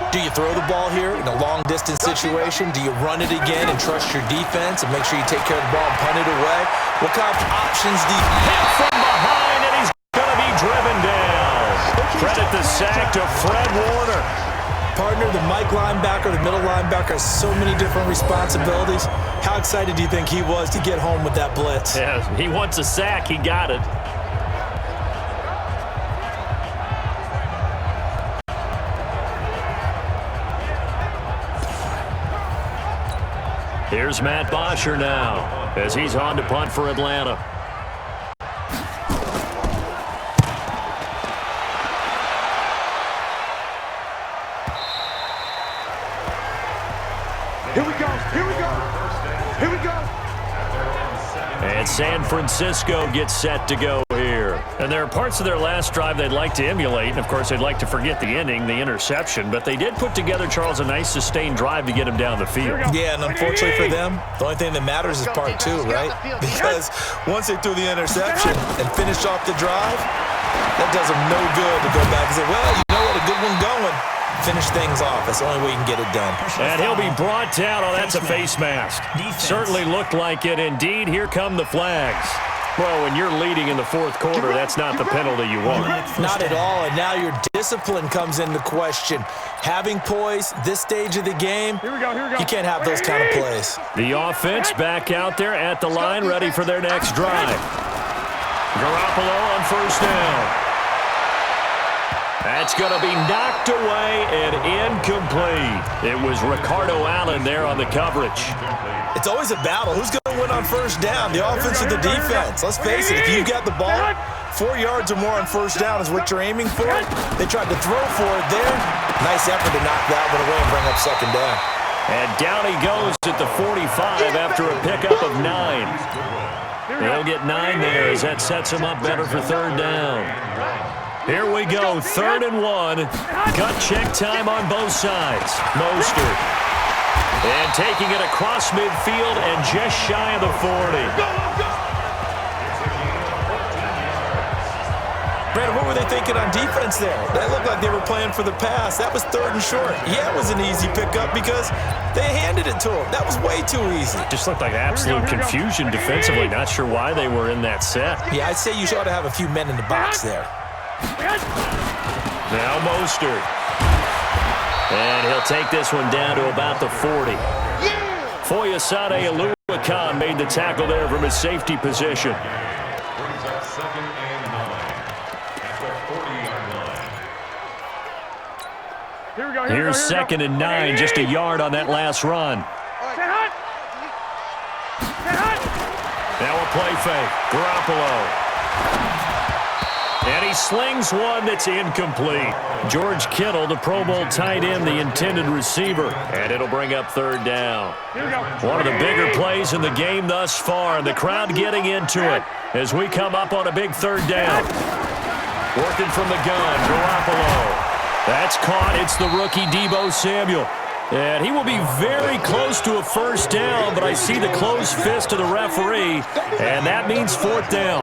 Do you throw the ball here in a long-distance situation? Do you run it again and trust your defense and make sure you take care of the ball and punt it away? What kind of options do you Hit from behind, and he's going to be driven down. Credit the sack to Fred Warner. Partner, the Mike linebacker, the middle linebacker has so many different responsibilities. How excited do you think he was to get home with that blitz? Yeah, he wants a sack. He got it. Here's Matt Bosher now as he's on to punt for Atlanta. Here we go. And San Francisco gets set to go here. And there are parts of their last drive they'd like to emulate. And, of course, they'd like to forget the ending, the interception. But they did put together, Charles, a nice sustained drive to get him down the field. Yeah, and unfortunately for them, the only thing that matters is part 2, right? Because once they threw the interception and finished off the drive, that does them no good to go back and say, well, you know what, a good one going. Finish things off. That's the only way you can get it done. And he'll be brought down. Oh, that's a face mask. Certainly looked like it. Indeed, here come the flags. Well, when you're leading in the fourth quarter, that's not the penalty you want. Not at all, and now your discipline comes into question. Having poise, this stage of the game, you can't have those kind of plays. The offense back out there at the line, ready for their next drive. Garoppolo on first down. That's going to be knocked away and incomplete. It was Ricardo Allen there on the coverage. It's always a battle. Who's going to win on first down, the offense or the defense? Let's face it, if you've got the ball, 4 yards or more on first down is what you're aiming for. They tried to throw for it there. Nice effort to knock that one away and bring up second down. And down he goes at the 45 after a pickup of 9. They'll get 9 there as that sets him up better for third down. Here we go, 3rd and 1. Gut check time on both sides. Mostert. And taking it across midfield and just shy of the 40. thinking on defense there? That looked like they were playing for the pass. That was 3rd and short. Yeah, it was an easy pickup because they handed it to him. That was way too easy. Just looked like absolute confusion defensively. Not sure why they were in that set. Yeah, I'd say you ought to have a few men in the box there. Now Mostert. And he'll take this one down to about the 40. Foyesade Aluakan made the tackle there from his safety position. Brings up 2nd and 9 at the 40-yard line. Here's 2nd and 9, just a yard on that last run. Now a play fake. Garoppolo. And he slings one that's incomplete. George Kittle, the Pro Bowl tight end, the intended receiver. And it'll bring up 3rd down. One of the bigger plays in the game thus far, and the crowd getting into it as we come up on a big 3rd down. Working from the gun, Garoppolo. That's caught. It's the rookie Deebo Samuel. And he will be very close to a 1st down, but I see the closed fist of the referee, and that means 4th down.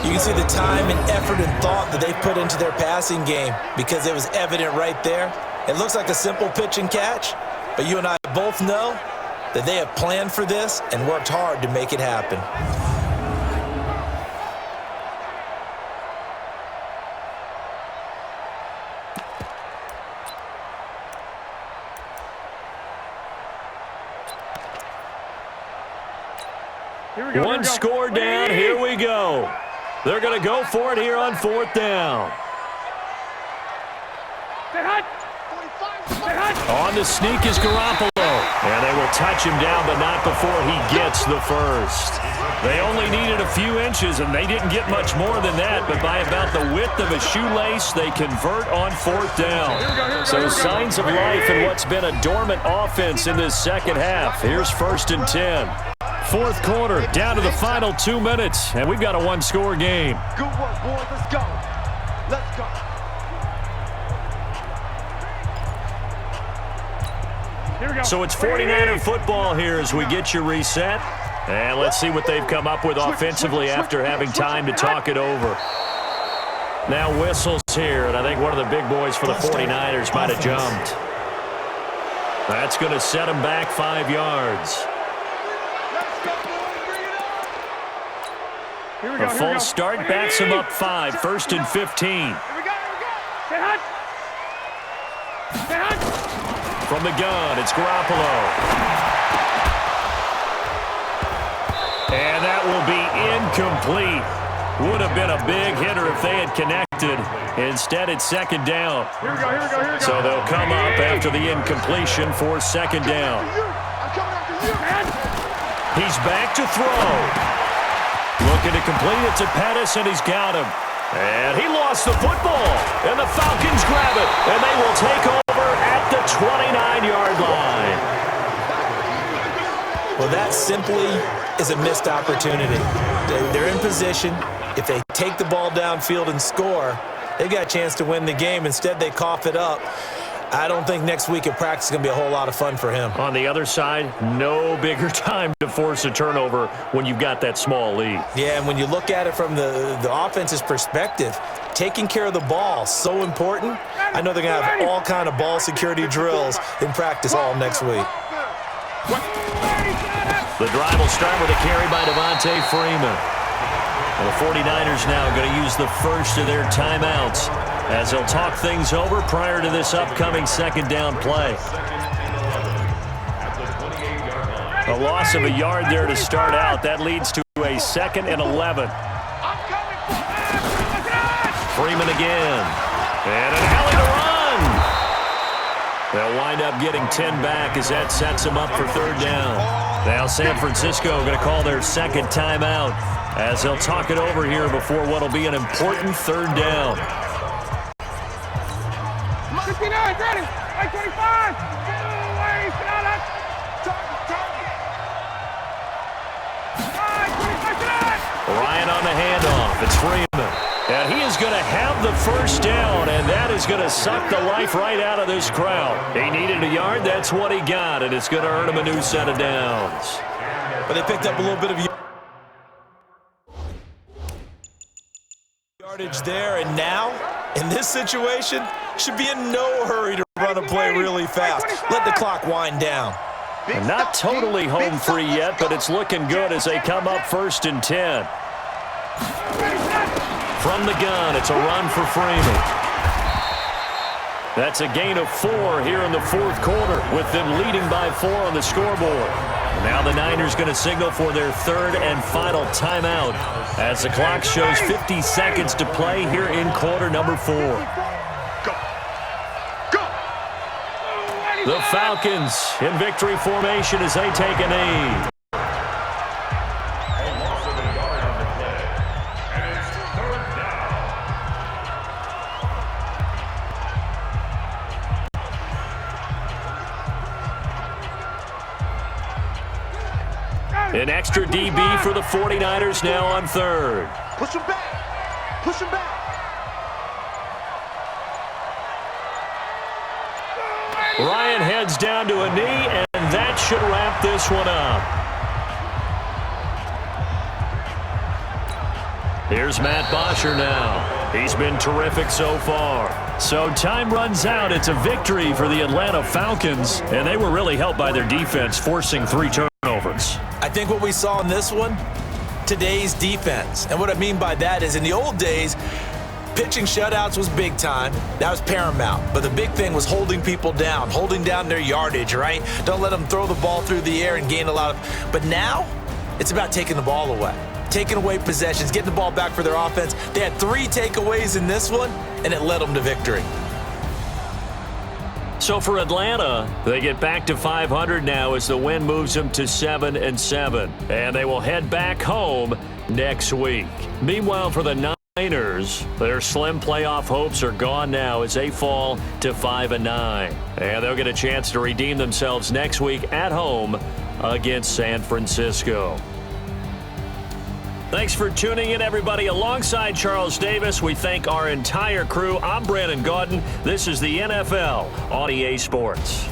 You can see the time and effort and thought that they put into their passing game because it was evident right there. It looks like a simple pitch and catch, but you and I both know that they have planned for this and worked hard to make it happen. One score down, here we go. They're going to go for it here on 4th down. On the sneak is Garoppolo. And they will touch him down, but not before he gets the first. They only needed a few inches, and they didn't get much more than that, but by about the width of a shoelace, they convert on 4th down. So signs of life in what's been a dormant offense in this second half. Here's 1st and 10. 4th quarter, down to the final 2 minutes, and we've got a 1-score game. Good work, boys. Let's go. Let's go. So it's 49er football here as we get you reset. And let's see what they've come up with offensively after having time to talk it over. Now whistles here, and I think one of the big boys for the 49ers might have jumped. That's going to set them back 5 yards. A false start backs him up 5, 1st and 15. From the gun, it's Garoppolo. And that will be incomplete. Would have been a big hitter if they had connected. Instead, it's 2nd down. So they'll come up after the incompletion for 2nd down. He's back to throw. Looking to complete it to Pettis, and he's got him. And he lost the football. And the Falcons grab it. And they will take over at the 29-yard line. Well, that simply is a missed opportunity. They're in position. If they take the ball downfield and score, they've got a chance to win the game. Instead, they cough it up. I don't think next week at practice is going to be a whole lot of fun for him. On the other side, no bigger time to force a turnover when you've got that small lead. Yeah, and when you look at it from the offense's perspective, taking care of the ball, so important. I know they're going to have all kind of ball security drills in practice all next week. The drive will start with a carry by Devontae Freeman. Well, the 49ers now going to use the first of their timeouts as they'll talk things over prior to this upcoming 2nd down play. A loss of a yard there to start out. That leads to a 2nd and 11. Freeman again. And an alley to run. They'll wind up getting 10 back as that sets them up for 3rd down. Now San Francisco going to call their 2nd timeout as they'll talk it over here before what will be an important 3rd down. 59, ready. 25. Ryan on the handoff. It's Freeman. And he is going to have the 1st down, and that is going to suck the life right out of this crowd. He needed a yard. That's what he got, and it's going to earn him a new set of downs. But they picked up a little bit of Yardage there, and now, in this situation, should be in no hurry to run a play really fast. Let the clock wind down. And not totally home free yet, but it's looking good as they come up 1st and 10. From the gun, it's a run for Freeman. That's a gain of 4 here in the 4th quarter, with them leading by 4 on the scoreboard. Now the Niners going to signal for their 3rd and final timeout as the clock shows 50 seconds to play here in quarter number 4. The Falcons in victory formation as they take a knee. An extra DB for the 49ers now on 3rd. Push him back. Push him back. Ryan heads down to a knee, and that should wrap this one up. Here's Matt Bosher now. He's been terrific so far. So time runs out. It's a victory for the Atlanta Falcons, and they were really helped by their defense, forcing 3 turnovers. I think what we saw in this one, today's defense. And what I mean by that is in the old days, pitching shutouts was big time. That was paramount. But the big thing was holding people down, holding down their yardage, right? Don't let them throw the ball through the air and gain a lot of... But now, it's about taking the ball away. Taking away possessions, getting the ball back for their offense. They had 3 takeaways in this one, and it led them to victory. So for Atlanta, they get back to 500 now as the win moves them to 7-7. And they will head back home next week. Meanwhile, for the Niners, their slim playoff hopes are gone now as they fall to 5-9. And they'll get a chance to redeem themselves next week at home against San Francisco. Thanks for tuning in, everybody. Alongside Charles Davis, we thank our entire crew. I'm Brandon Gaudin. This is the NFL on EA Sports.